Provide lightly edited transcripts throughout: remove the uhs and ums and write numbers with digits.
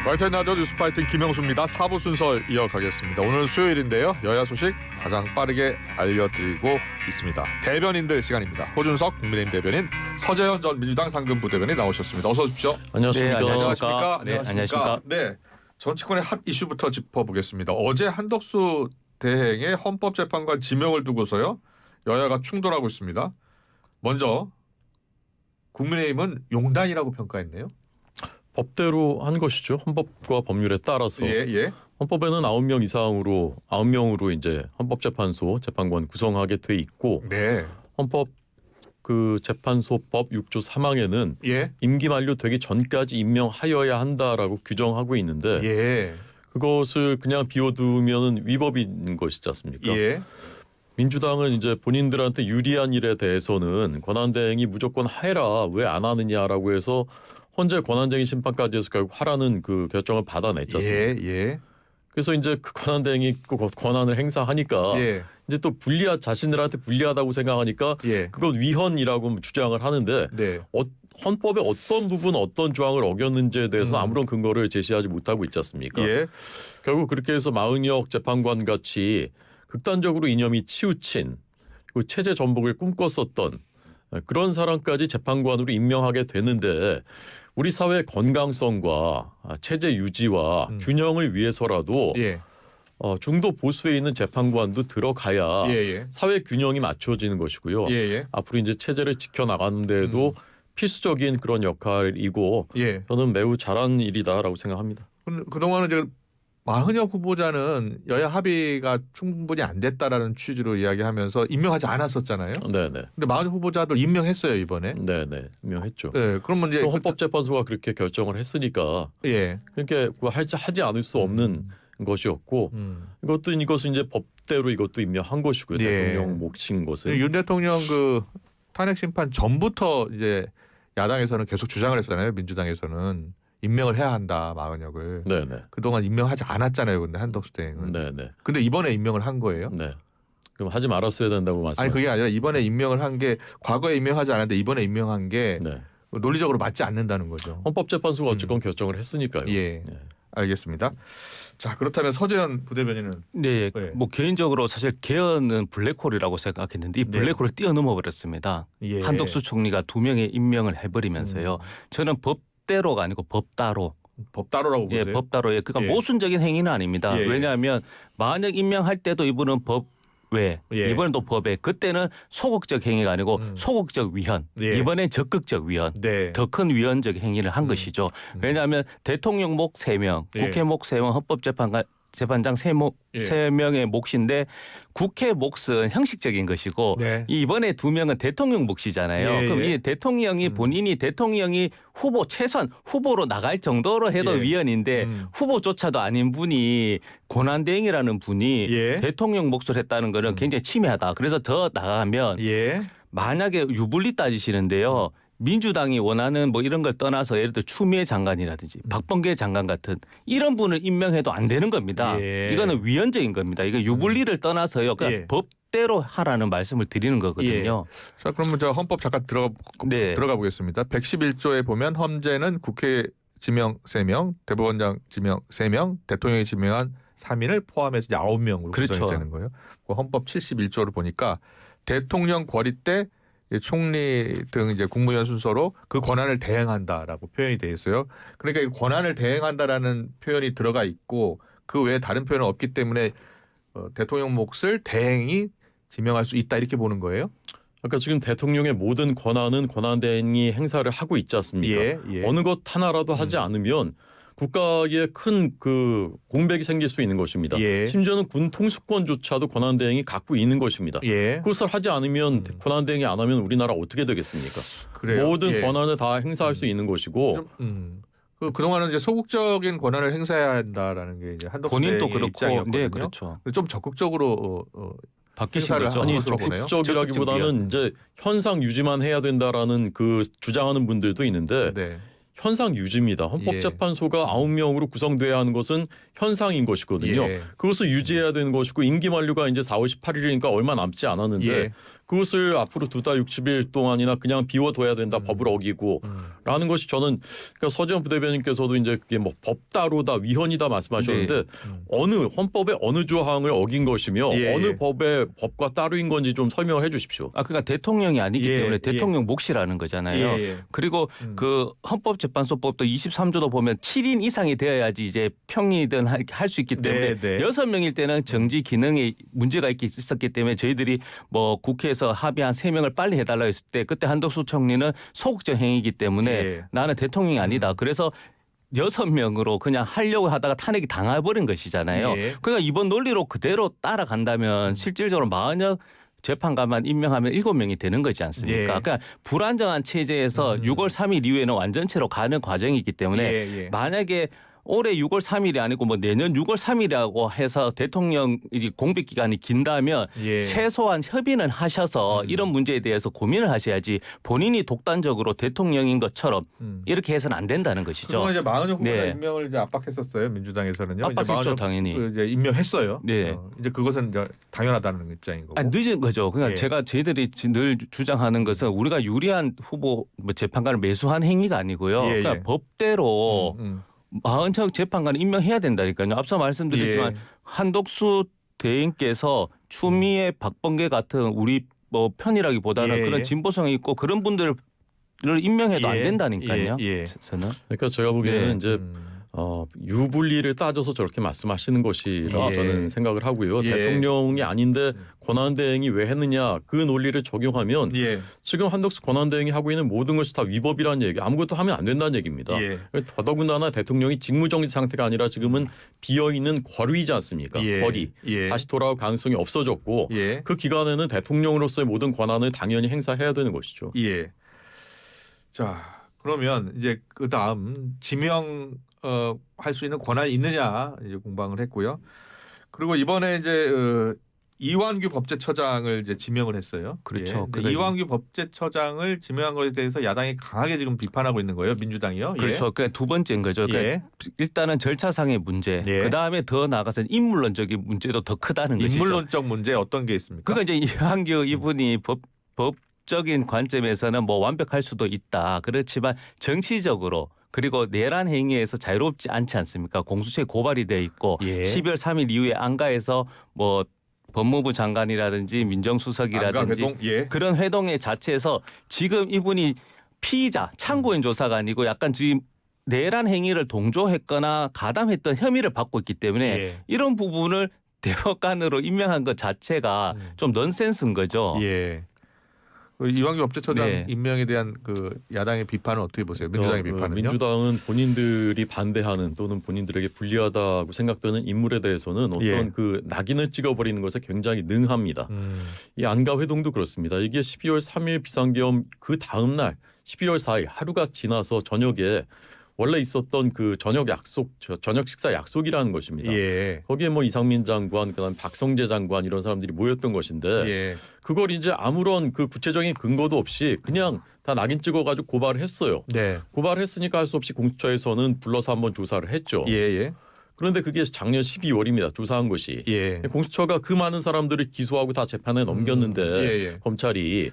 YTN 라디오 뉴스파이팅 김영수입니다. 4부 순서 이어가겠습니다. 오늘은 수요일인데요. 여야 소식 가장 빠르게 알려드리고 있습니다. 대변인들 시간입니다. 호준석 국민의힘 대변인, 서재현 전 민주당 상근부대변인 나오셨습니다. 어서 오십시오. 안녕하십니까. 네, 안녕하십니까. 네, 안녕하십니까. 네, 정치권의 핫 이슈부터 짚어보겠습니다. 어제 한덕수 대행의 헌법재판관 지명을 두고서요. 여야가 충돌하고 있습니다. 먼저 국민의힘은 용단이라고 평가했네요. 법대로 한 것이죠. 헌법과 법률에 따라서. 예. 헌법에는 9명으로 이제 헌법재판소 재판관 구성하게 돼 있고, 네. 헌법 그 재판소법 6조 3항에는 예. 임기 만료되기 전까지 임명하여야 한다라고 규정하고 있는데, 예. 그것을 그냥 비워두면 위법인 것이지 않습니까? 예. 민주당은 이제 본인들한테 유리한 일에 대해서는 권한대행이 무조건 해라, 왜 안 하느냐라고 해서 헌재 권한쟁의 심판까지 해서 결국 하라는 그 결정을 받아냈지 않습니까? 예. 그래서 이제 그 권한대행이 그 권한을 행사하니까 예. 이제 또 자신들한테 불리하다고 생각하니까 예. 그건 위헌이라고 주장을 하는데, 네. 헌법의 어떤 부분 어떤 조항을 어겼는지에 대해서 아무런 근거를 제시하지 못하고 있지 않습니까? 예. 결국 그렇게 해서 마은혁 재판관 같이 극단적으로 이념이 치우친 그 체제 전복을 꿈꿨었던 그런 사람까지 재판관으로 임명하게 되는데, 우리 사회의 건강성과 체제 유지와 균형을 위해서라도 예. 중도 보수에 있는 재판관도 들어가야 예. 사회 균형이 맞춰지는 것이고요. 예. 앞으로 이제 체제를 지켜나가는 데에도 필수적인 그런 역할이고, 예. 저는 매우 잘한 일이다라고 생각합니다. 그동안은 이제 마은혁 후보자는 여야 합의가 충분히 안 됐다라는 취지로 이야기하면서 임명하지 않았었잖아요. 네네. 근데 마은혁 후보자도 임명했어요 이번에. 네네. 임명했죠. 네. 그러면 이제 또 헌법재판소가 그렇게 결정을 했으니까 예. 그렇게 하지 않을 수 없는 것이었고, 이것은 이제 법대로 이것도 임명한 것이고요. 예. 대통령 몫인 것은. 윤 대통령 그 탄핵 심판 전부터 이제 야당에서는 계속 주장을 했잖아요. 민주당에서는 임명을 해야 한다 마은혁을. 네네. 그동안 임명하지 않았잖아요. 근데 한덕수 대행은. 네네. 근데 이번에 임명을 한 거예요. 네. 그럼 하지 말았어야 된다고 말씀. 아니 그게 아니라 이번에 임명을 한 게 과거에 임명하지 않았는데 이번에 임명한 게 네. 논리적으로 맞지 않는다는 거죠. 헌법재판소가 어쨌건 결정을 했으니까요. 예. 네. 알겠습니다. 자, 그렇다면 서재현 부대변인은 네, 네. 뭐 개인적으로 사실 개헌은 블랙홀이라고 생각했는데 이 네. 블랙홀을 뛰어넘어 버렸습니다. 예. 한덕수 총리가 2명의 임명을 해버리면서요. 저는 법대로가 아니고 법따로. 법따로라고 보세요. 예, 법따로에 그러니까 예. 모순적인 행위는 아닙니다. 예. 왜냐하면 만약 임명할 때도 이분은 법외, 예. 이번엔 또 법에, 그때는 소극적 행위가 아니고 소극적 위헌, 예. 이번엔 적극적 위헌. 네. 더 큰 위헌적 행위를 한 것이죠. 왜냐하면 대통령 목 3명, 예. 국회 목 3명, 헌법재판장 3명의 몫인데, 국회 몫은 형식적인 것이고 네. 이번에 2명은 대통령 몫이잖아요. 예, 그럼 예. 이 대통령이 본인이 대통령이 후보 최선 후보로 나갈 정도로 해도 예. 위헌인데 후보조차도 아닌 분이 권한대행이라는 분이 예. 대통령 몫을 했다는 것은 굉장히 침해하다. 그래서 더 나아가면 예. 만약에 유불리 따지시는데요. 민주당이 원하는 뭐 이런 걸 떠나서 예를 들어 추미애 장관이라든지 박범계 장관 같은 이런 분을 임명해도 안 되는 겁니다. 예. 이거는 위헌적인 겁니다. 이거 유불리를 떠나서요. 그냥 예. 법대로 하라는 말씀을 드리는 거거든요. 자, 그러면 저 헌법 잠깐 네. 들어가 보겠습니다. 111조에 보면 헌재는 국회 지명 3명, 대법원장 지명 3명, 대통령이 지명한 3인을 포함해서 이제 9명으로 그렇죠. 구성이 되는 거예요. 그 헌법 71조를 보니까 대통령 권위 때 총리 등 이제 국무위원 순서로 그 권한을 대행한다라고 표현이 돼 있어요. 그러니까 이 권한을 대행한다라는 표현이 들어가 있고 그 외에 다른 표현은 없기 때문에 대통령 몫을 대행이 지명할 수 있다 이렇게 보는 거예요. 그러니까 지금 대통령의 모든 권한은 권한대행이 행사를 하고 있지 않습니까? 예. 어느 것 하나라도 하지 않으면 국가에 큰 그 공백이 생길 수 있는 것입니다. 예. 심지어는 군 통수권조차도 권한대행이 갖고 있는 것입니다. 예. 그것을 하지 않으면 권한대행이 안 하면 우리나라 어떻게 되겠습니까? 그래요. 모든 예. 권한을 다 행사할 수 있는 것이고, 그동안은 이제 소극적인 권한을 행사해야 한다라는 게 이제 한덕수 본인도 대행의 그렇고, 입장이었거든요. 네, 그렇죠. 좀 적극적으로 바뀌신 행사를 거죠. 하는 아니 것으로 보네요. 적극적이라기보다는 이제 현상 유지만 해야 된다라는 그 주장하는 분들도 있는데, 네. 현상 유지입니다. 헌법재판소가 9명으로 구성돼야 하는 것은 현상인 것이거든요. 예. 그것을 유지해야 되는 것이고, 임기 만료가 이제 4월 18일이니까 얼마 남지 않았는데 예. 그것을 앞으로 2달 60일 동안이나 그냥 비워둬야 된다. 법을 어기고 라는 것이 저는 그러니까 서지현 부대변인께서도 이제 그게 뭐 법다로다 위헌이다 말씀하셨는데 네. 어느 헌법의 어느 조항을 어긴 것이며 예. 어느 법의 법과 따로인 건지 좀 설명을 해 주십시오. 그러니까 대통령이 아니기 예, 때문에 예. 대통령 몫이라는 거잖아요. 예, 예. 그리고 그 헌법재판소법도 23조도 보면 7인 이상이 되어야지 이제 평의든 할 수 있기 때문에 네, 네. 6명일 때는 정지 기능에 문제가 있었기 때문에 저희들이 뭐 국회에서 합의한 3명을 빨리 해달라고 했을 때 그때 한덕수 총리는 소극적 행위이기 때문에 예. 나는 대통령이 아니다. 그래서 6명으로 그냥 하려고 하다가 탄핵이 당해버린 것이잖아요. 예. 그러니까 이번 논리로 그대로 따라간다면 실질적으로 만약 재판관만 임명하면 7명이 되는 거지 않습니까? 예. 그러니까 불안정한 체제에서 6월 3일 이후에는 완전체로 가는 과정이기 때문에 예, 예. 만약에 올해 6월 3일이 아니고 뭐 내년 6월 3일이라고 해서 대통령 이제 공백 기간이 긴다면 예. 최소한 협의는 하셔서 이런 문제에 대해서 고민을 하셔야지 본인이 독단적으로 대통령인 것처럼 이렇게 해서는 안 된다는 것이죠. 그동안 이제 마은혁 후보가 네. 임명을 이제 압박했었어요. 민주당에서는요. 이제 압박했죠, 마은혁 당연히. 이제 임명했어요. 네. 이제 그것은 이제 당연하다는 입장인 거고. 늦은 거죠. 그러니까 예. 제가 저희들이 늘 주장하는 것은 우리가 유리한 후보 뭐 재판관을 매수한 행위가 아니고요. 예, 그러니까 예. 법대로 마흔척 재판관을 임명해야 된다니까요. 앞서 말씀드렸지만 예. 한독수 대행께서 추미애, 박범계 같은 우리 뭐 편이라기보다는 예, 그런 예. 진보성이 있고 그런 분들을 임명해도 안 예, 된다니까요. 예, 예. 저는. 그러니까 제가 보기에는 네. 이제 유불리를 따져서 저렇게 말씀하시는 것이라 예. 저는 생각을 하고요. 예. 대통령이 아닌데 권한대행이 왜 했느냐 그 논리를 적용하면 예. 지금 한덕수 권한대행이 하고 있는 모든 것이 다 위법이라는 얘기, 아무것도 하면 안 된다는 얘기입니다. 예. 더더군다나 대통령이 직무정지 상태가 아니라 지금은 비어있는 거리이지 않습니까? 예. 거리. 예. 다시 돌아올 가능성이 없어졌고 예. 그 기간에는 대통령으로서의 모든 권한을 당연히 행사해야 되는 것이죠. 예. 자, 그러면 이제 그 다음 지명 할 수 있는 권한이 있느냐 이제 공방을 했고요. 그리고 이번에 이제 이완규 법제처장을 이제 지명을 했어요. 그렇죠. 예. 근데 그래서 이완규 법제처장을 지명한 것에 대해서 야당이 강하게 지금 비판하고 있는 거예요. 민주당이요. 그렇죠. 그러니까 두 번째인 거죠. 그러니까 예. 일단은 절차상의 문제, 예. 그 다음에 더 나아가서 인물론적인 문제도 더 크다는 것이죠. 인물론적 문제 어떤 게 있습니까? 그러니까 이제 이완규 이분이 법적인 관점에서는 뭐 완벽할 수도 있다. 그렇지만 정치적으로 그리고 내란 행위에서 자유롭지 않지 않습니까? 공수처에 고발이 돼 있고 예. 12월 3일 이후에 안가에서 뭐 법무부 장관이라든지 민정수석이라든지 안가 회동? 예. 그런 회동의 자체에서 지금 이분이 피의자 참고인 조사가 아니고 약간 지금 내란 행위를 동조했거나 가담했던 혐의를 받고 있기 때문에 예. 이런 부분을 대법관으로 임명한 것 자체가 좀 넌센스인 거죠. 예. 그 이완규 법제처장 네. 임명에 대한 그 야당의 비판은 어떻게 보세요? 민주당의 비판은요? 민주당은 본인들이 반대하는 또는 본인들에게 불리하다고 생각되는 인물에 대해서는 어떤 예. 그 낙인을 찍어버리는 것에 굉장히 능합니다. 이 안가 회동도 그렇습니다. 이게 12월 3일 비상계엄 그 다음 날 12월 4일 하루가 지나서 저녁에 원래 있었던 그 저녁 식사 약속이라는 것입니다. 예. 거기에 뭐 이상민 장관, 그다음 박성재 장관 이런 사람들이 모였던 것인데 예. 그걸 이제 아무런 그 구체적인 근거도 없이 그냥 다 낙인 찍어가지고 고발을 했어요. 네. 고발을 했으니까 할 수 없이 공수처에서는 불러서 한번 조사를 했죠. 예. 예. 그런데 그게 작년 12월입니다. 조사한 것이. 예. 공수처가 그 많은 사람들을 기소하고 다 재판에 넘겼는데 예, 예. 검찰이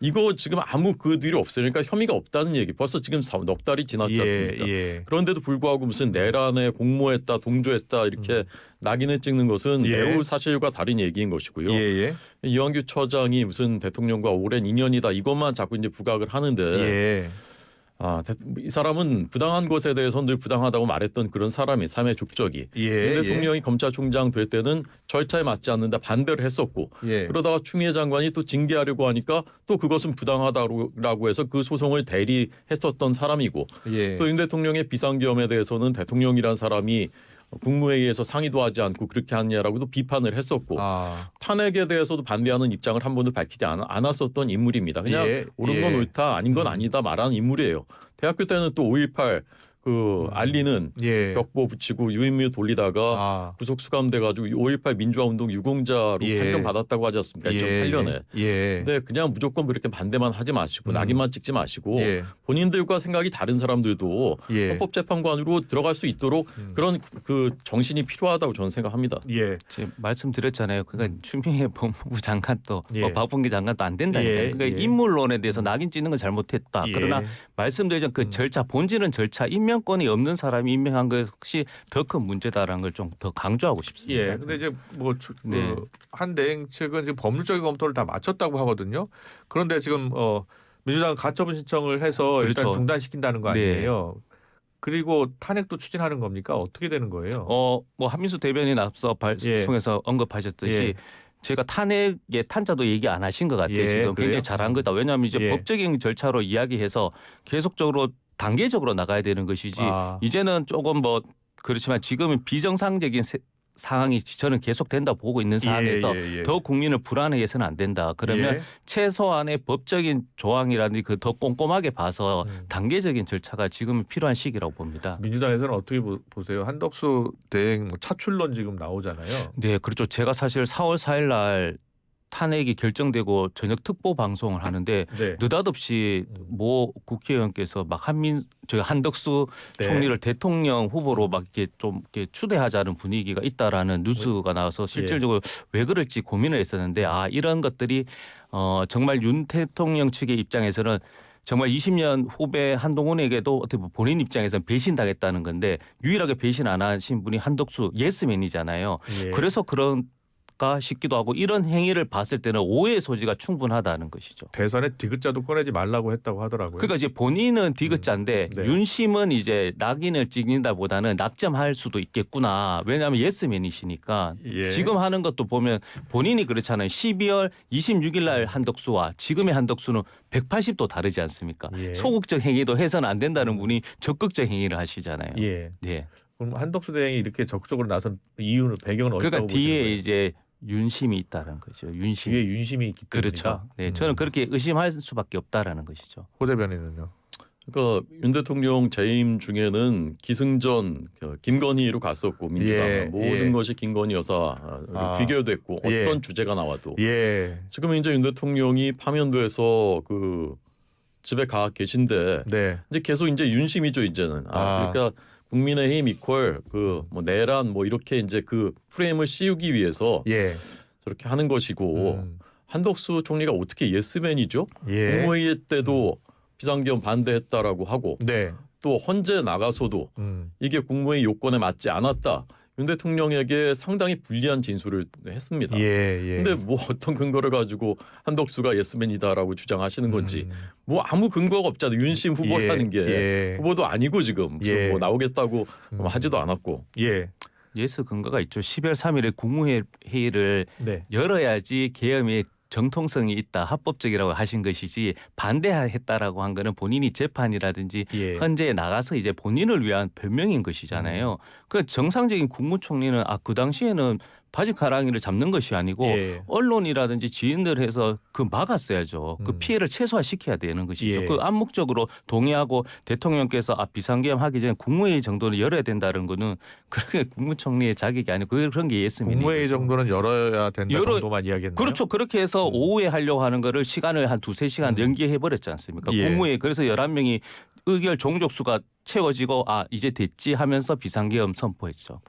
이거 지금 아무 그 뒤로 없어요. 그러니까 혐의가 없다는 얘기. 벌써 지금 넉 달이 지났지 않습니까? 예. 그런데도 불구하고 무슨 내란에 공모했다, 동조했다 이렇게 낙인을 찍는 것은 예. 매우 사실과 다른 얘기인 것이고요. 예. 이완규 처장이 무슨 대통령과 오랜 인연이다 이것만 자꾸 이제 부각을 하는데 예. 이 사람은 부당한 것에 대해서는 늘 부당하다고 말했던 그런 사람이 삶의 족적이. 예. 대통령이 검찰총장 될 때는 절차에 맞지 않는다 반대를 했었고 예. 그러다가 추미애 장관이 또 징계하려고 하니까 또 그것은 부당하다고 해서 그 소송을 대리했었던 사람이고 예. 또 윤 대통령의 비상계엄에 대해서는 대통령이란 사람이 국무회의에서 상의도 하지 않고 그렇게 하느냐라고도 비판을 했었고 탄핵에 대해서도 반대하는 입장을 한 번도 밝히지 않았었던 인물입니다. 그냥 예. 옳은 건 옳다 아닌 건 아니다 말하는 인물이에요. 대학교 때는 또 5.18 알리는 예. 벽보 붙이고 유인무 돌리다가 아. 구속 수감돼가지고 5.18 민주화 운동 유공자로 예. 판정받았다고 하지 않습니까? 2008년에. 예. 근데 그냥 무조건 그렇게 반대만 하지 마시고 낙인만 찍지 마시고 예. 본인들과 생각이 다른 사람들도 예. 헌법재판관으로 들어갈 수 있도록 그런 그 정신이 필요하다고 저는 생각합니다. 예. 제가 말씀드렸잖아요. 그러니까 추미애 법무부 장관도 예. 박범계 장관도 안 된다니까요. 예. 그러니까 예. 인물론에 대해서 낙인 찍는 건 잘못했다. 예. 그러나 말씀드린 그 절차 본질은 절차 임명권이 없는 사람이 임명한 것이 더 큰 문제다라는 걸 좀 더 강조하고 싶습니다. 예. 근데 이제 뭐 네. 한 대행 측은 지금 법률적인 검토를 다 마쳤다고 하거든요. 그런데 지금 민주당 가처분 신청을 해서 일단 그렇죠. 중단시킨다는 거 네. 아니에요. 그리고 탄핵도 추진하는 겁니까? 어떻게 되는 거예요? 뭐 한민수 대변인 앞서 발송에서 언급하셨듯이 예. 제가 탄핵의 탄자도 얘기 안 하신 것 같아요. 예, 지금 그래요? 굉장히 잘한 거다. 왜냐하면 이제 예. 법적인 절차로 이야기해서 계속적으로 단계적으로 나가야 되는 것이지 이제는 조금 뭐 그렇지만 지금은 비정상적인 상황이 저는 계속된다 보고 있는 상황에서 더 국민을 불안하게 해서는 안 된다. 그러면 예. 최소한의 법적인 조항이라든지 그 더 꼼꼼하게 봐서 단계적인 절차가 지금 필요한 시기라고 봅니다. 민주당에서는 어떻게 보세요? 한덕수 대행 차출론 지금 나오잖아요. 네, 그렇죠. 제가 사실 4월 4일 날 탄핵이 결정되고 저녁 특보 방송을 하는데 네. 느닷없이 모 국회의원께서 막 저희 한덕수 네. 총리를 대통령 후보로 막 이렇게 좀 이렇게 추대하자는 분위기가 있다라는 뉴스가 나와서 실질적으로 왜 그럴지 고민을 했었는데 이런 것들이 정말 윤 대통령 측의 입장에서는 정말 20년 후배 한동훈에게도 어떻게 보면 본인 입장에서는 배신당했다는 건데 유일하게 배신 안 하신 분이 한덕수 예스맨이잖아요. 예. 그래서 그런가 싶기도 하고 이런 행위를 봤을 때는 오해의 소지가 충분하다는 것이죠. 대선에 디귿자도 꺼내지 말라고 했다고 하더라고요. 그러니까 이제 본인은 디귿자인데 네. 윤심은 이제 낙인을 찍는다보다는 낙점할 수도 있겠구나. 왜냐하면 예스맨이시니까 예. 지금 하는 것도 보면 본인이 그렇잖아요. 12월 26일 날 한덕수와 지금의 한덕수는 180도 다르지 않습니까? 예. 소극적 행위도 해서는 안 된다는 분이 적극적 행위를 하시잖아요. 예. 네. 그럼 한덕수 대행이 이렇게 적극적으로 나선 이유는 배경은 어디다고 그러니까 보시는 뒤에 거예요? 이제 윤심이 있다는 거죠. 윤심. 뒤에 윤심이 있기 때문이다. 그렇죠. 네, 저는 그렇게 의심할 수밖에 없다라는 것이죠. 호 대변인은요. 그러니까 윤 대통령 재임 중에는 기승전 김건희로 갔었고 민주당 예, 모든 예. 것이 김건희 여사로 귀결됐고 예. 어떤 주제가 나와도 예. 지금 이제 윤 대통령이 파면돼서 그 집에 가 계신데 네. 이제 계속 이제 윤심이죠 이제는. 그러니까 국민의힘 이퀄 그 뭐 내란 뭐 이렇게 이제 그 프레임을 씌우기 위해서 예. 저렇게 하는 것이고 한덕수 총리가 어떻게 예스맨이죠? 예. 국무회의 때도 비상계엄 반대했다라고 하고 네. 또 헌재 나가서도 이게 국무회의 요건에 맞지 않았다. 윤 대통령에게 상당히 불리한 진술을 했습니다. 예. 근데 뭐 어떤 근거를 가지고 한덕수가 예스맨이다라고 주장하시는 건지 뭐 아무 근거가 없잖아요. 윤심 후보라는 게 후보도 아니고 지금 무슨 뭐 나오겠다고 하지도 않았고. 예. 예스 근거가 있죠. 12월 3일에 국무회의를 네. 열어야지 계엄이 정통성이 있다, 합법적이라고 하신 것이지 반대했다라고 한 거는 본인이 재판이라든지 예. 헌재에 나가서 이제 본인을 위한 변명인 것이잖아요. 그 정상적인 국무총리는 그 당시에는 바지가랑이를 잡는 것이 아니고 예. 언론이라든지 지인들 해서 그 막았어야죠. 그 피해를 최소화시켜야 되는 것이죠. 예. 그 암묵적으로 동의하고 대통령께서 비상계엄 하기 전에 국무회의 정도는 열어야 된다는 거는 그렇게 국무총리의 자격이 아니고 그런 게 예스맨이죠. 국무회의 정도는 열어야 된다 정도만 이야기했나요? 그렇죠. 그렇게 해서 오후에 하려고 하는 거를 시간을 한 두세 시간 연기해 버렸지 않습니까? 예. 국무회의 그래서 11명이 의결 종족수가 채워지고 이제 됐지 하면서 비상계엄 선포했죠.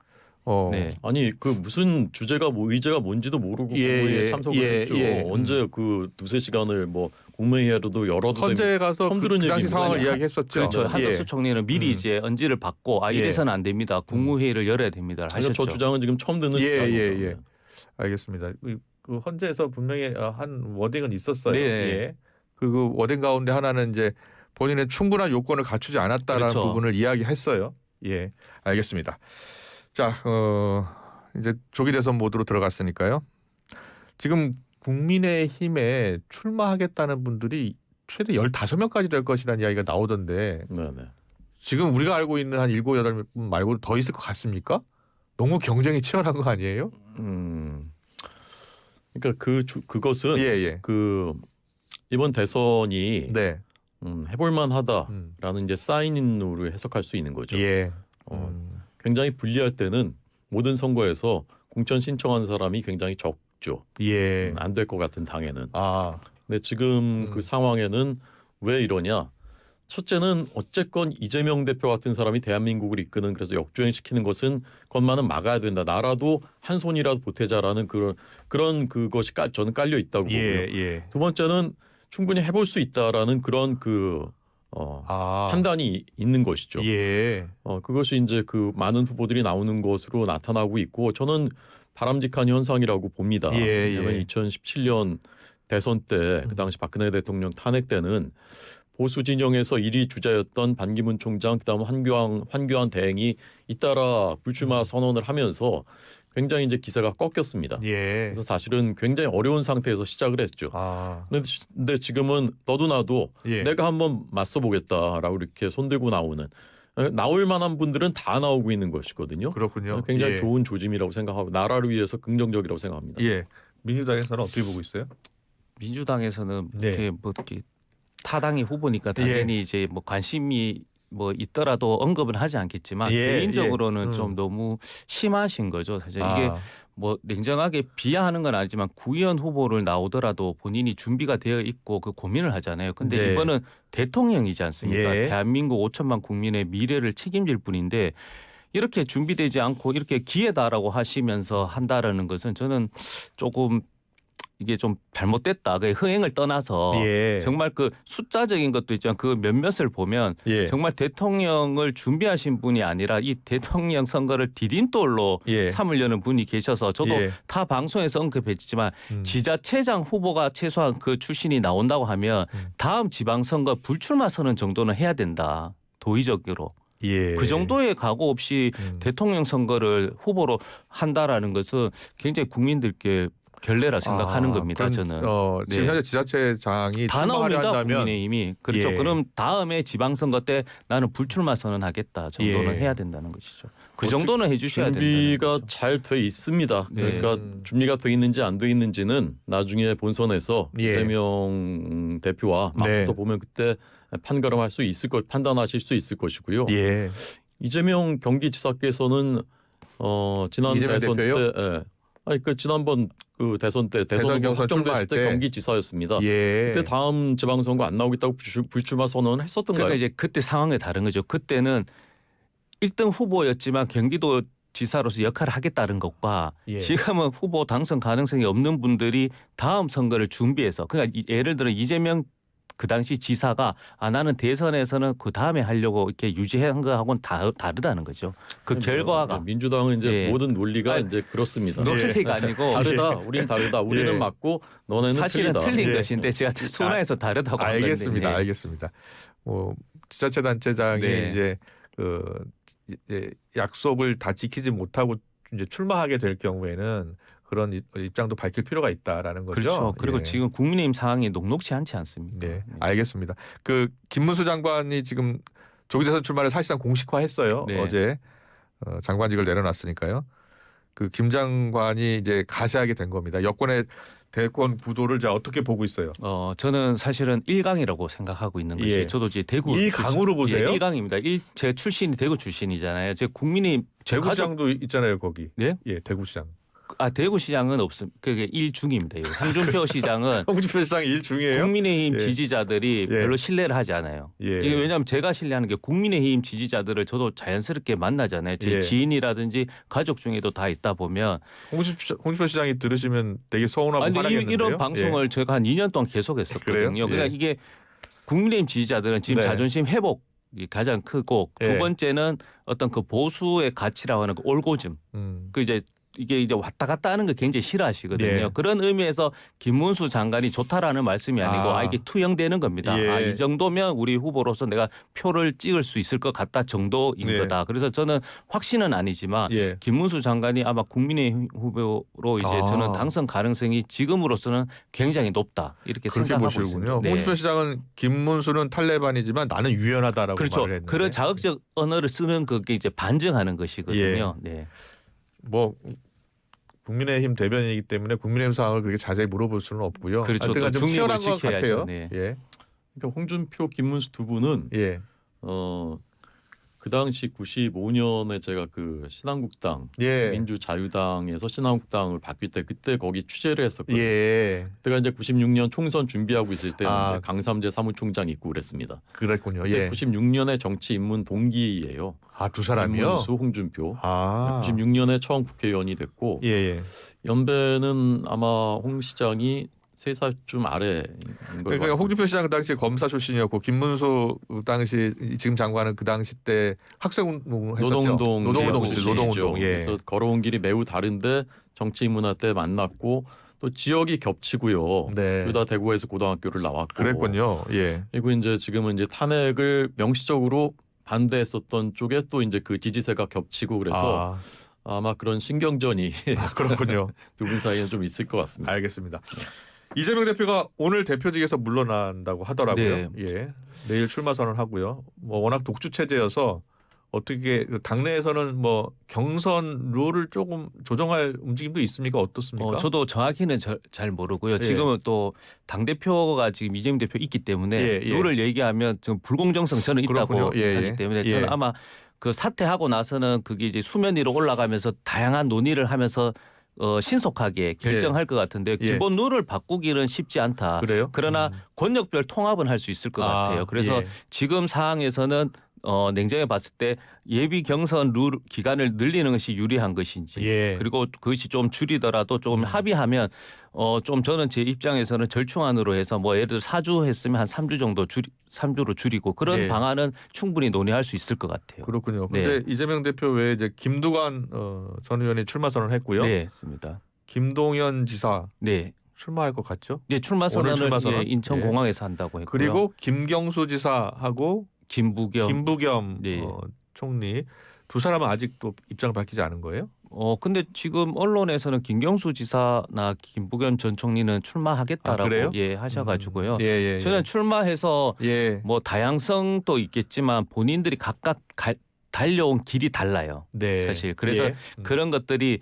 네. 아니 그 무슨 주제가 뭐 의제가 뭔지도 모르고 예, 국무회의에 예, 참석을 예, 했죠. 예. 언제 그 두세 시간을 뭐 국무회의라도 열어도 헌재에 가서 처음 그 들은 당시 얘기입니다. 상황을 이야기했었죠. 그렇죠. 예. 한덕수 총리는 미리 이제 언지를 받고 이래서는 안 됩니다. 국무회의를 열어야 됩니다. 하셨죠. 저 주장은 지금 처음 듣는 주장입니다. 예. 알겠습니다. 그 헌재에서 분명히 한 워딩은 있었어요. 네. 예. 그 워딩 가운데 하나는 이제 본인의 충분한 요건을 갖추지 않았다라는 그렇죠. 부분을 이야기했어요. 예, 알겠습니다. 자, 이제 조기 대선 모드로 들어갔으니까요. 지금 국민의힘에 출마하겠다는 분들이 최대 15명까지 될 것이라는 이야기가 나오던데 네네. 지금 우리가 알고 있는 한 7, 8분 말고 더 있을 것 같습니까? 너무 경쟁이 치열한 거 아니에요? 그러니까 그것은 예. 그 이번 대선이 네. 해볼만하다라는 이제 사인으로 해석할 수 있는 거죠. 예. 굉장히 불리할 때는 모든 선거에서 공천 신청한 사람이 굉장히 적죠. 예. 안 될 것 같은 당에는. 아. 근데 지금 그 상황에는 왜 이러냐? 첫째는 어쨌건 이재명 대표 같은 사람이 대한민국을 이끄는 그래서 역주행시키는 것만은 막아야 된다. 나라도 한 손이라도 보태자라는 그런 그것이 저는 깔려 있다고 보고요. 예. 두 번째는 충분히 해볼 수 있다라는 그런 판단이 있는 것이죠. 예. 그것이 이제 그 많은 후보들이 나오는 것으로 나타나고 있고 저는 바람직한 현상이라고 봅니다. 왜냐하면 2017년 대선 때 그 당시 박근혜 대통령 탄핵 때는 보수 진영에서 1위 주자였던 반기문 총장 그다음 황교안 대행이 잇따라 불출마 선언을 하면서 굉장히 이제 기세가 꺾였습니다. 예. 그래서 사실은 굉장히 어려운 상태에서 시작을 했죠. 근데 지금은 너도 나도 예. 내가 한번 맞서보겠다라고 이렇게 손들고 나올 만한 분들은 다 나오고 있는 것이거든요. 그렇군요. 굉장히 예. 좋은 조짐이라고 생각하고 나라를 위해서 긍정적이라고 생각합니다. 예. 민주당에서는 어떻게 보고 있어요? 민주당에서는 네. 이렇게 타당의 후보니까 당연히 이제 뭐 관심이 뭐 있더라도 언급은 하지 않겠지만 개인적으로는 좀 너무 심하신 거죠. 사실 이게 뭐 냉정하게 비하하는 건 아니지만 구의원 후보를 나오더라도 본인이 준비가 되어 있고 그 고민을 하잖아요. 근데 네. 이번은 대통령이지 않습니까? 예. 대한민국 5천만 국민의 미래를 책임질 분인데 이렇게 준비되지 않고 이렇게 기회다라고 하시면서 한다라는 것은 저는 조금 이게 좀 잘못됐다. 그 흥행을 떠나서 정말 그 숫자적인 것도 있지만 그 몇몇을 보면 정말 대통령을 준비하신 분이 아니라 이 대통령 선거를 디딤돌로 삼으려는 분이 계셔서 저도 타 방송에서 언급했지만 지자체장 후보가 최소한 그 출신이 나온다고 하면 다음 지방선거 불출마 선언 정도는 해야 된다. 도의적으로. 그 정도의 각오 없이 대통령 선거를 후보로 한다라는 것은 굉장히 국민들께 결례라 생각하는 겁니다. 저는. 지금 현재 지자체장이 다 출마하려 나옵니다. 한다면 국민의힘이. 그렇죠. 그럼 다음에 지방선거 때 나는 불출마 선언하겠다 정도는 해야 된다는 것이죠. 그 정도는 해주셔야 된다는 준비가 거죠. 잘 돼 있습니다. 네. 그러니까 준비가 돼 있는지 안 돼 있는지는 나중에 본선에서 이재명 대표와 맞붙어 보면 그때 판가름할 수 있을 것 판단하실 수 있을 것이고요. 이재명 경기지사께서는 지난 이재명 대선 대표요? 때 그 지난번 그 대선 때 대선 대선 후보 경선 확정됐을 때 출마할 때? 경기지사였습니다. 그때 다음 지방선거 안 나오겠다고 불출마 선언을 했었던가요? 그러니까 이제 그때 상황이 다른 거죠. 그때는 1등 후보였지만 경기도 지사로서 역할을 하겠다는 것과 지금은 후보 당선 가능성이 없는 분들이 다음 선거를 준비해서 그러니까 예를 들어 이재명 그 당시 지사가 나는 대선에서는 그 다음에 하려고 이렇게 유지한 거하고는 다르다는 거죠. 그 결과가 민주당은 이제 모든 논리가 이제 그렇습니다. 논리가 아니고 다르다. 우린 다르다. 우리는 맞고 너네는 사실은 틀리다. 틀린 것인데 제가 순화해서 다르다고 한 건데. 알겠습니다. 알겠습니다. 지자체 단체장이 이제 이제 약속을 다 지키지 못하고 이제 출마하게 될 경우에는 그런 입장도 밝힐 필요가 있다라는 거죠. 그렇죠. 그리고 지금 국민의힘 상황이 녹록치 않지 않습니까? 네, 알겠습니다. 그 김문수 장관이 지금 조기 대선 출마를 사실상 공식화했어요. 어제 장관직을 내려놨으니까요. 그 김 장관이 이제 가세하게 된 겁니다. 여권의 대권 구도를 이제 어떻게 보고 있어요? 저는 사실은 1강이라고 생각하고 있는 것이 저도 이제 대구 1강으로 보세요? 1강입니다. 제 출신이 대구 출신이잖아요. 제 국민의힘 대구시장도 있잖아요, 거기. 네? 예, 대구시장. 대구시장은 없습니다. 그게 1중입니다. 홍준표 시장은 홍준표 시장이 1중이에요? 국민의힘 지지자들이 별로 신뢰를 하지 않아요. 이게 왜냐하면 제가 신뢰하는 게 국민의힘 지지자들을 저도 자연스럽게 만나잖아요. 제 지인이라든지 가족 중에도 다 있다 보면 홍준표 시장이 들으시면 되게 서운하고 화나겠는데요. 이런 방송을 제가 한 2년 동안 계속했었거든요. 그러니까 이게 국민의힘 지지자들은 지금 자존심 회복이 가장 크고 두 번째는 어떤 그 보수의 가치라고 하는 그 올고즘. 이게 이제 왔다 갔다 하는 걸 굉장히 싫어하시거든요. 그런 의미에서 김문수 장관이 좋다라는 말씀이 아니고 이게 투영되는 겁니다. 이 정도면 우리 후보로서 내가 표를 찍을 수 있을 것 같다 정도인 거다. 그래서 저는 확신은 아니지만 김문수 장관이 아마 국민의힘 후보로 이제 저는 당선 가능성이 지금으로서는 굉장히 높다 이렇게 생각하고 있습니다. 홍준표 시장은 김문수는 탈레반이지만 나는 유연하다라고 말을 했는데. 그런 자극적 언어를 쓰는 그게 이제 반증하는 것이거든요. 뭐 국민의힘 대변인이기 때문에 국민의힘 상황을 그렇게 자세히 물어볼 수는 없고요. 그렇죠. 또 좀 치열한 것 지켜야죠. 같아요. 그러니까 홍준표, 김문수 두 분은 예. 그 당시 95년에 제가 그 신한국당, 예. 민주자유당에서 신한국당을 바뀔 때 그때 거기 취재를 했었거든요. 예. 그때가 이제 96년 총선 준비하고 있을 때 아. 강삼재 사무총장 있고 그랬습니다. 그랬군요. 그때 예. 96년에 정치 입문 동기예요. 아, 두 사람이요? 김문수, 홍준표. 아. 96년에 처음 국회의원이 됐고 예, 예. 연배는 아마 홍 시장이 3살쯤 아래인 걸 그러니까 홍준표 시장 그 당시 검사 출신이었고 김문수 당시 지금 장관은 그 당시 때 학생운동 했었죠. 노동운동 출신이죠. 노동운동. 예. 그래서 걸어온 길이 매우 다른데 정치 입문할 때 만났고 또 지역이 겹치고요. 네. 둘 다 대구에서 고등학교를 나왔고. 그랬군요. 예. 그리고 이제 지금은 이제 탄핵을 명시적으로 반대했었던 쪽에 또 이제 그 지지세가 겹치고 그래서 아마 그런 신경전이 그렇군요. 두 분 사이에 좀 있을 것 같습니다. 알겠습니다. 이재명 대표가 오늘 대표직에서 물러난다고 하더라고요. 네. 예. 내일 출마 선언하고요. 뭐 워낙 독주 체제여서 어떻게 당내에서는 뭐 경선 룰을 조금 조정할 움직임도 있습니까? 어떻습니까? 저도 정확히는 잘 모르고요. 예. 지금은 또 당 대표가 지금 이재명 대표 있기 때문에 예, 예. 룰을 얘기하면 지금 불공정성 저는 있다고 그렇군요. 예, 예. 하기 때문에 예. 저는 아마 그 사퇴하고 나서는 그게 이제 수면 위로 올라가면서 다양한 논의를 하면서 신속하게 결정할 것 같은데 예. 기본 룰을 바꾸기는 쉽지 않다. 그래요? 그러나 권력별 통합은 할 수 있을 것 같아요. 그래서 예. 지금 상황에서는 냉정히 봤을 때 예비 경선 룰 기간을 늘리는 것이 유리한 것인지 예. 그리고 그것이 좀 줄이더라도 좀 합의하면 좀 저는 제 입장에서는 절충안으로 해서 뭐 예를 들어 4주 했으면 한 3주 정도 3주로 줄이고 그런 예. 방안은 충분히 논의할 수 있을 것 같아요. 그렇군요. 근데 이재명 대표 외에 이제 김두관 전 의원이 출마 선언했고요. 네, 맞습니다. 김동연 지사 네. 출마할 것 같죠? 네, 출마 오늘 선언을 출마 선언? 예, 인천공항에서 한다고 했고요. 그리고 김경수 지사하고 김부겸 네. 총리 두 사람은 아직도 입장을 밝히지 않은 거예요? 근데 지금 언론에서는 김경수 지사나 김부겸 전 총리는 출마하겠다라고 그래요? 예 하셔가지고요. 예, 예, 예. 저는 출마해서 예. 뭐 다양성도 있겠지만 본인들이 각각 달려온 길이 달라요. 네. 사실 그래서 예. 그런 것들이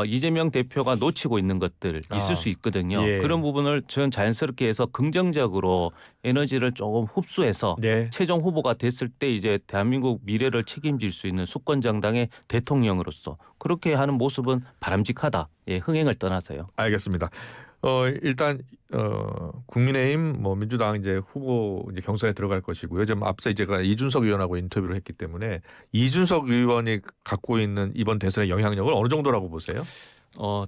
이재명 대표가 놓치고 있는 것들 있을 수 있거든요. 예. 그런 부분을 저는 자연스럽게 해서 긍정적으로 에너지를 조금 흡수해서 네. 최종 후보가 됐을 때 이제 대한민국 미래를 책임질 수 있는 수권 정당의 대통령으로서 그렇게 하는 모습은 바람직하다. 예, 흥행을 떠나서요. 알겠습니다. 일단 국민의힘 뭐 민주당 이제 후보 이제 경선에 들어갈 것이고요. 지금 앞서 제가 이준석 의원하고 인터뷰를 했기 때문에 이준석 의원이 갖고 있는 이번 대선의 영향력을 어느 정도라고 보세요?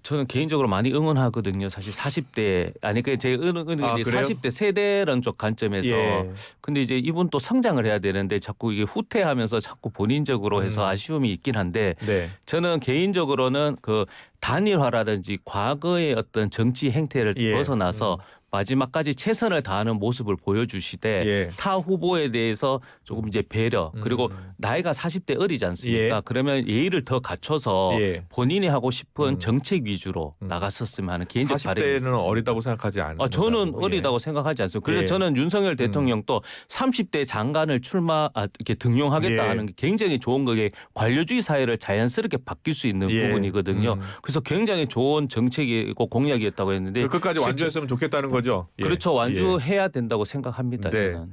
저는 개인적으로 많이 응원하거든요. 사실 40대 제 응원은 이제 그래요? 40대 세대론적 관점에서 예. 근데 이제 이분 또 성장을 해야 되는데 자꾸 이게 후퇴하면서 자꾸 본인적으로 해서 아쉬움이 있긴 한데 네. 저는 개인적으로는 그 단일화라든지 과거의 어떤 정치 행태를 예. 벗어나서 마지막까지 최선을 다하는 모습을 보여주시되 예. 타 후보에 대해서 조금 이제 배려 그리고 나이가 40대 어리지 않습니까? 예. 그러면 예의를 더 갖춰서 예. 본인이 하고 싶은 정책 위주로 나갔었으면 하는 개인적 바람이 40대는 있습니다. 어리다고 생각하지 않는. 저는 어리다고 생각하지 않습니다. 그래서 예. 저는 윤석열 대통령도 30대 장관을 이렇게 등용하겠다 예. 하는 게 굉장히 좋은 거게 관료주의 사회를 자연스럽게 바뀔 수 있는 예. 부분이거든요. 그래서 굉장히 좋은 정책이고 공약이었다고 했는데 끝까지 완주했으면 좋겠다는 거죠. 예. 그렇죠. 완주해야 된다고 생각합니다. 네. 저는.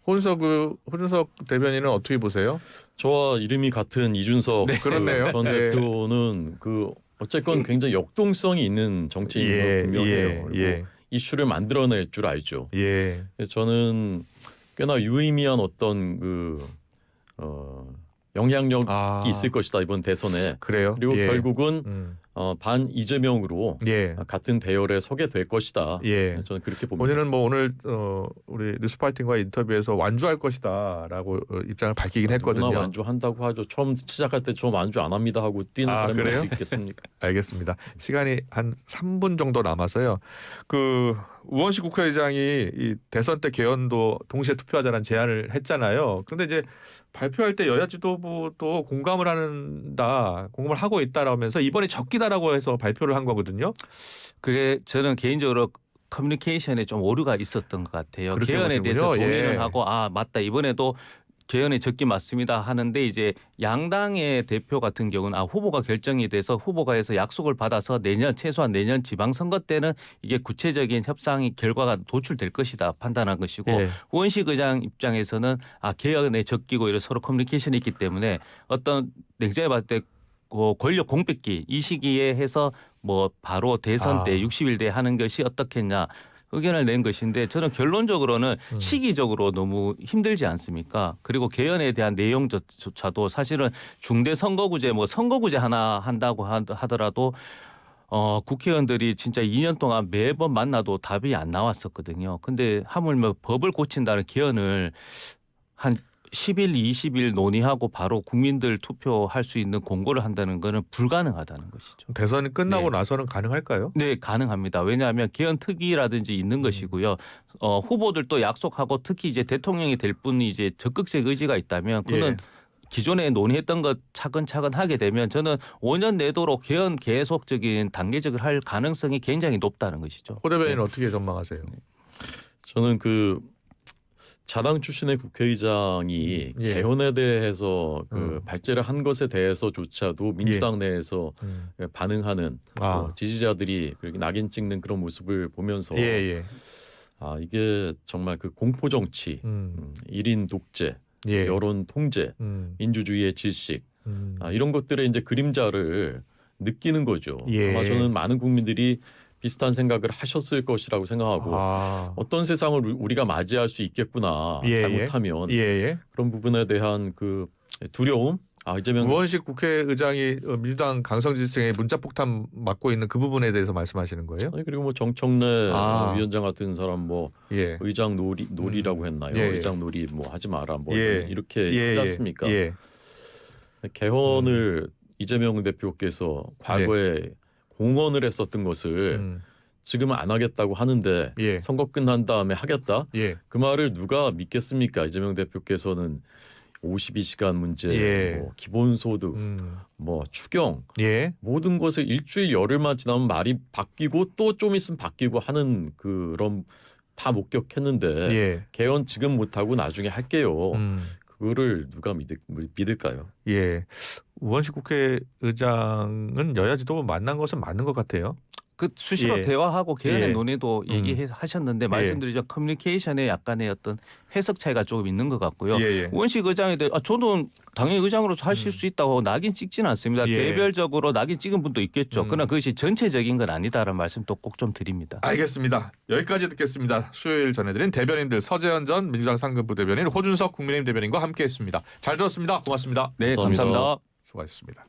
혼석 대변인은 어떻게 보세요? 저와 이름이 같은 이준석 그렇네요. 전 네. 대표는 어쨌건 굉장히 역동성이 있는 정치인으로 예, 분명해요. 예, 그리고 예. 이슈를 만들어낼 줄 알죠. 예. 그래서 저는 꽤나 유의미한 어떤 영향력이 있을 것이다 이번 대선에. 그래요. 그리고 예. 결국은 반 이재명으로 예. 같은 대열에 서게 될 것이다. 예. 저는 그렇게 봅니다. 본인은 뭐 오늘 우리 뉴스파이팅과 인터뷰에서 완주할 것이다라고 입장을 밝히긴 했거든요. 누구나 완주한다고 하죠. 처음 시작할 때 저 완주 안 합니다 하고 뛰는 사람이 그래요? 어디 있겠습니까? 알겠습니다. 시간이 한 3분 정도 남아서요. 우원식 국회의장이 이 대선 때 개헌도 동시에 투표하자는 제안을 했잖아요. 그런데 이제 발표할 때 여야 지도부도 공감을 하고 있다라면서 이번에 적기다라고 해서 발표를 한 거거든요. 그게 저는 개인적으로 커뮤니케이션에 좀 오류가 있었던 것 같아요. 그렇게 개헌에 보시군요. 대해서 동의는 예. 하고 맞다 이번에도 개헌에 적기 맞습니다 하는데 이제 양당의 대표 같은 경우는 후보가 결정이 돼서 후보가 해서 약속을 받아서 최소한 내년 지방선거 때는 이게 구체적인 협상이 결과가 도출될 것이다 판단한 것이고 예. 우원식 의장 입장에서는 개헌에 적기고 이런 서로 커뮤니케이션이 있기 때문에 어떤 냉정히 봤을 때 권력 공백기 이 시기에 해서 뭐 바로 대선 때 60일 대 하는 것이 어떻겠냐. 의견을 낸 것인데 저는 결론적으로는 시기적으로 너무 힘들지 않습니까? 그리고 개헌에 대한 내용조차도 사실은 중대 선거구제 뭐 선거구제 하나 한다고 하더라도 국회의원들이 진짜 2년 동안 매번 만나도 답이 안 나왔었거든요. 근데 하물며 법을 고친다는 개헌을 한 10일, 20일 논의하고 바로 국민들 투표할 수 있는 공고를 한다는 것은 불가능하다는 것이죠. 대선이 끝나고 네. 나서는 가능할까요? 네, 가능합니다. 왜냐하면 개헌 특위라든지 있는 것이고요. 후보들도 약속하고 특히 이제 대통령이 될 분이 이제 적극적 의지가 있다면 그는 예. 기존에 논의했던 것 차근차근 하게 되면 저는 5년 내도록 개헌 계속적인 단계적으로 할 가능성이 굉장히 높다는 것이죠. 호 대변인 네. 어떻게 전망하세요? 저는 그 자당 출신의 국회의장이 예. 개헌에 대해서 그 발제를 한 것에 대해서조차도 민주당 내에서 반응하는 또 지지자들이 그렇게 낙인 찍는 그런 모습을 보면서 예. 이게 정말 그 공포 정치, 1인 독재, 예. 여론 통제, 민주주의의 질식 이런 것들의 이제 그림자를 느끼는 거죠. 예. 아마 저는 많은 국민들이 비슷한 생각을 하셨을 것이라고 생각하고 어떤 세상을 우리가 맞이할 수 있겠구나 잘못하면 예. 그런 부분에 대한 그 두려움 이재명 우원식 국회의장이 민주당 강성지층의 문자폭탄 맞고 있는 그 부분에 대해서 말씀하시는 거예요? 그리고 뭐 정청래 위원장 같은 사람 뭐 예. 의장 놀이라고 했나요? 예. 의장 놀이 뭐 하지 마라 뭐 예. 이렇게 하지 않습니까? 예. 개헌을 이재명 대표께서 과거에 공언을 했었던 것을 지금은 안 하겠다고 하는데 예. 선거 끝난 다음에 하겠다? 예. 그 말을 누가 믿겠습니까? 이재명 대표께서는 52시간 문제, 예. 뭐 기본소득, 뭐 추경 예. 모든 것을 일주일 열흘만 지나면 말이 바뀌고 또 좀 있으면 바뀌고 하는 그런 다 목격했는데 예. 개헌 지금 못하고 나중에 할게요. 그거를 누가 믿을까요? 예. 우원식 국회의장은 여야 지도부 만난 것은 맞는 것 같아요. 그 수시로 예. 대화하고 개헌의 예. 논의도 얘기하셨는데 말씀드리자 커뮤니케이션에 약간의 어떤 해석 차이가 조금 있는 것 같고요. 예. 우원식 의장에 대해 저도 당연히 의장으로서 하실 수 있다고 낙인 찍지는 않습니다. 예. 개별적으로 낙인 찍은 분도 있겠죠. 그러나 그것이 전체적인 건 아니다라는 말씀도 꼭 좀 드립니다. 알겠습니다. 여기까지 듣겠습니다. 수요일 전해드린 대변인들 서재현 전 민주당 상근부 대변인, 호준석 국민의힘 대변인과 함께했습니다. 잘 들었습니다. 고맙습니다. 네, 감사합니다. 감사합니다. 수고하셨습니다.